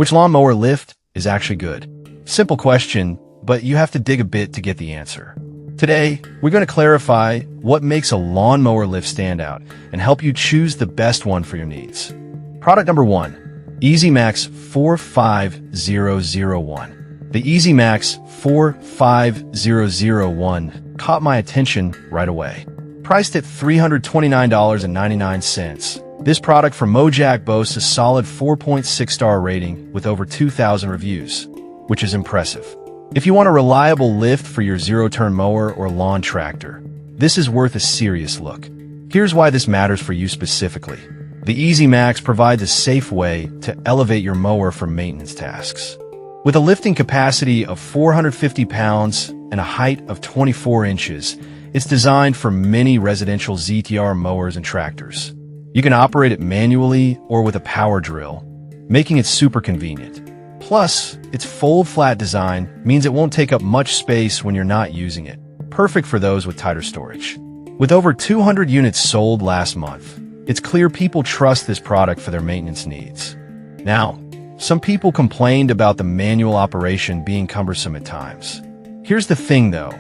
Which lawnmower lift is actually good? Simple question, but you have to dig a bit to get the answer. Today, we're going to clarify what makes a lawnmower lift stand out and help you choose the best one for your needs. Product number 1, EasyMax 45001. The EasyMax 45001 caught my attention right away. Priced at $329.99. This product from Mojack boasts a solid 4.6-star rating with over 2,000 reviews, which is impressive. If you want a reliable lift for your zero-turn mower or lawn tractor, this is worth a serious look. Here's why this matters for you specifically. The EasyMax provides a safe way to elevate your mower for maintenance tasks. With a lifting capacity of 450 pounds and a height of 24 inches, it's designed for many residential ZTR mowers and tractors. You can operate it manually or with a power drill, making it super convenient. Plus, its fold-flat design means it won't take up much space when you're not using it. Perfect for those with tighter storage. With over 200 units sold last month, it's clear people trust this product for their maintenance needs. Now, some people complained about the manual operation being cumbersome at times. Here's the thing though.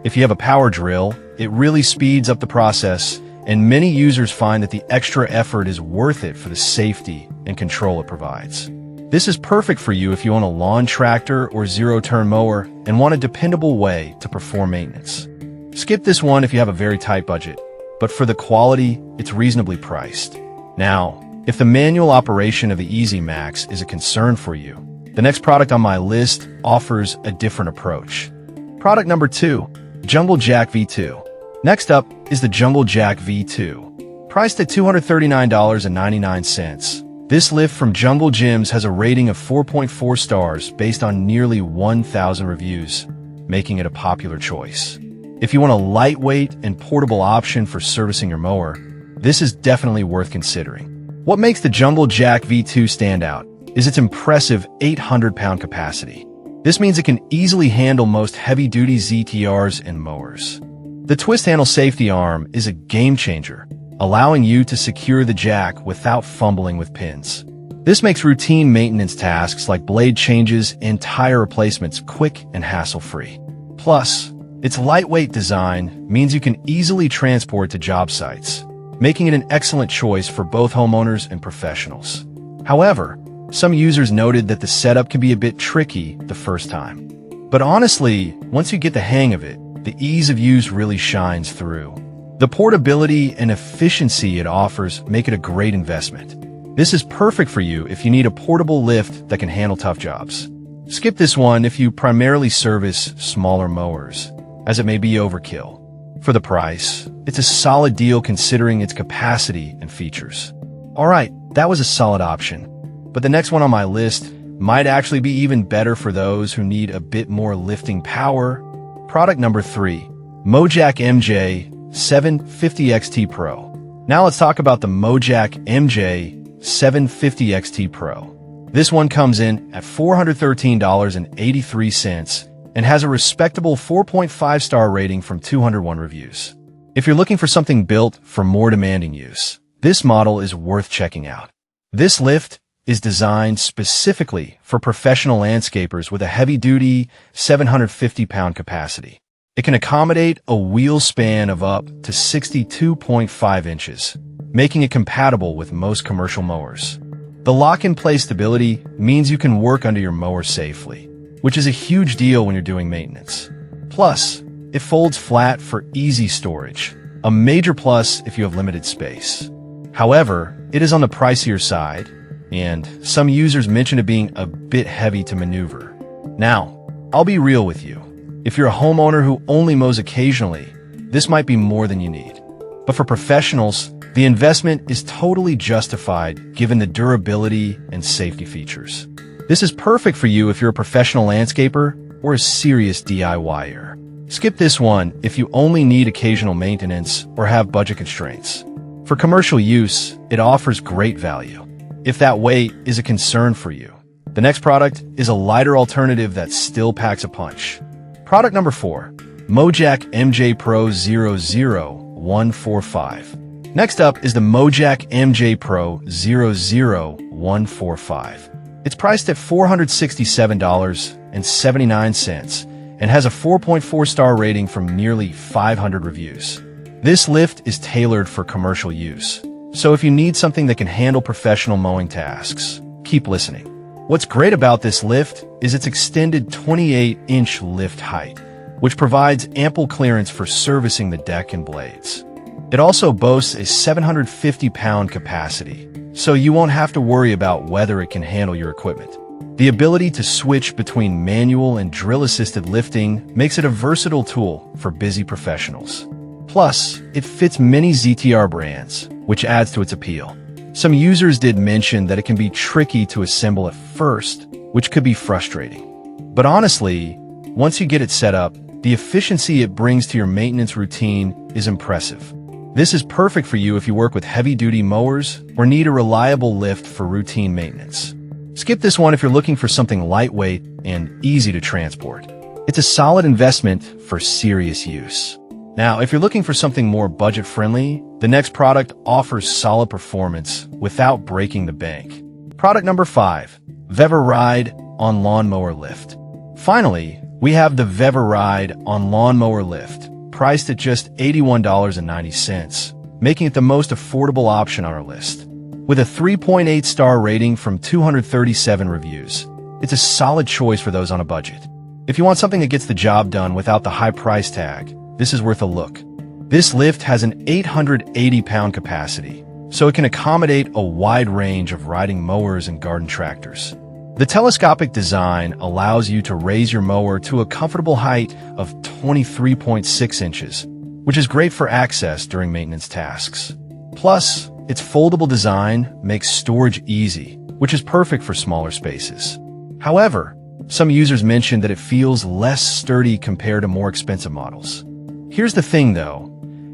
If you have a power drill, it really speeds up the process, and many users find that the extra effort is worth it for the safety and control it provides. This is perfect for you if you own a lawn tractor or zero-turn mower and want a dependable way to perform maintenance. Skip this one if you have a very tight budget, but for the quality, it's reasonably priced. Now, if the manual operation of the EasyMax is a concern for you, the next product on my list offers a different approach. Product number 2, Jungle Jack V2. Next up is the Jungle Jack V2. Priced at $239.99. This lift from Jungle Gyms has a rating of 4.4 stars based on nearly 1,000 reviews, making it a popular choice. If you want a lightweight and portable option for servicing your mower, this is definitely worth considering. What makes the Jungle Jack V2 stand out is its impressive 800-pound capacity. This means it can easily handle most heavy-duty ZTRs and mowers. The twist handle safety arm is a game changer, allowing you to secure the jack without fumbling with pins. This makes routine maintenance tasks like blade changes and tire replacements quick and hassle-free. Plus, its lightweight design means you can easily transport to job sites, making it an excellent choice for both homeowners and professionals. However, some users noted that the setup can be a bit tricky the first time. But honestly, once you get the hang of it, the ease of use really shines through. The portability and efficiency it offers make it a great investment. This is perfect for you if you need a portable lift that can handle tough jobs. Skip this one if you primarily service smaller mowers, as it may be overkill. For the price, it's a solid deal considering its capacity and features. Alright, that was a solid option. But the next one on my list might actually be even better for those who need a bit more lifting power. Product number 3, Mojack MJ 750 XT Pro. Now let's talk about the Mojack MJ 750 XT Pro. This one comes in at $413.83 and has a respectable 4.5-star rating from 201 reviews. If you're looking for something built for more demanding use, this model is worth checking out. This lift is designed specifically for professional landscapers with a heavy-duty 750-pound capacity. It can accommodate a wheel span of up to 62.5 inches, making it compatible with most commercial mowers. The lock-in-place stability means you can work under your mower safely, which is a huge deal when you're doing maintenance. Plus, it folds flat for easy storage, a major plus if you have limited space. However, it is on the pricier side, and some users mention it being a bit heavy to maneuver. Now, I'll be real with you. If you're a homeowner who only mows occasionally, this might be more than you need. But for professionals, the investment is totally justified given the durability and safety features. This is perfect for you if you're a professional landscaper or a serious DIYer. Skip this one if you only need occasional maintenance or have budget constraints. For commercial use, it offers great value. If that weight is a concern for you, the next product is a lighter alternative that still packs a punch. Product number 4, Mojack MJ Pro 00145. Next up is the Mojack MJ Pro 00145. It's priced at $467.79 and has a 4.4-star rating from nearly 500 reviews. This lift is tailored for commercial use, so if you need something that can handle professional mowing tasks, keep listening. What's great about this lift is its extended 28-inch lift height, which provides ample clearance for servicing the deck and blades. It also boasts a 750-pound capacity, so you won't have to worry about whether it can handle your equipment. The ability to switch between manual and drill-assisted lifting makes it a versatile tool for busy professionals. Plus, it fits many ZTR brands, which adds to its appeal. Some users did mention that it can be tricky to assemble at first, which could be frustrating. But honestly, once you get it set up, the efficiency it brings to your maintenance routine is impressive. This is perfect for you if you work with heavy-duty mowers or need a reliable lift for routine maintenance. Skip this one if you're looking for something lightweight and easy to transport. It's a solid investment for serious use. Now, if you're looking for something more budget-friendly, the next product offers solid performance without breaking the bank. Product number 5, Mower Ride on Lawnmower Lift. Finally, we have the Mower Ride on Lawnmower Lift, priced at just $81.90, making it the most affordable option on our list. With a 3.8-star rating from 237 reviews, it's a solid choice for those on a budget. If you want something that gets the job done without the high price tag, this is worth a look. This lift has an 880-pound capacity, so it can accommodate a wide range of riding mowers and garden tractors. The telescopic design allows you to raise your mower to a comfortable height of 23.6 inches, which is great for access during maintenance tasks. Plus, its foldable design makes storage easy, which is perfect for smaller spaces. However, some users mentioned that it feels less sturdy compared to more expensive models. Here's the thing though,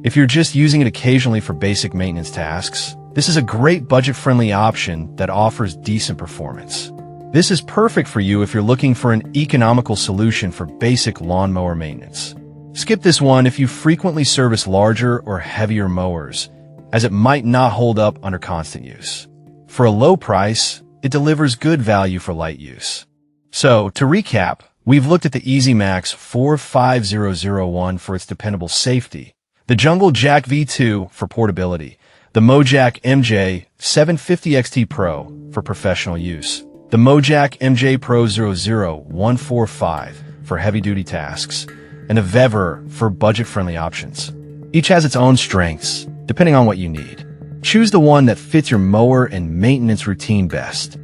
if you're just using it occasionally for basic maintenance tasks, this is a great budget-friendly option that offers decent performance. This is perfect for you if you're looking for an economical solution for basic lawnmower maintenance. Skip this one if you frequently service larger or heavier mowers, as it might not hold up under constant use. For a low price, it delivers good value for light use. So, to recap, we've looked at the EasyMax 45001 for its dependable safety, the Jungle Jack V2 for portability, the Mojack MJ 750XT Pro for professional use, the Mojack MJ Pro 00145 for heavy-duty tasks, and the Mower for budget-friendly options. Each has its own strengths, depending on what you need. Choose the one that fits your mower and maintenance routine best.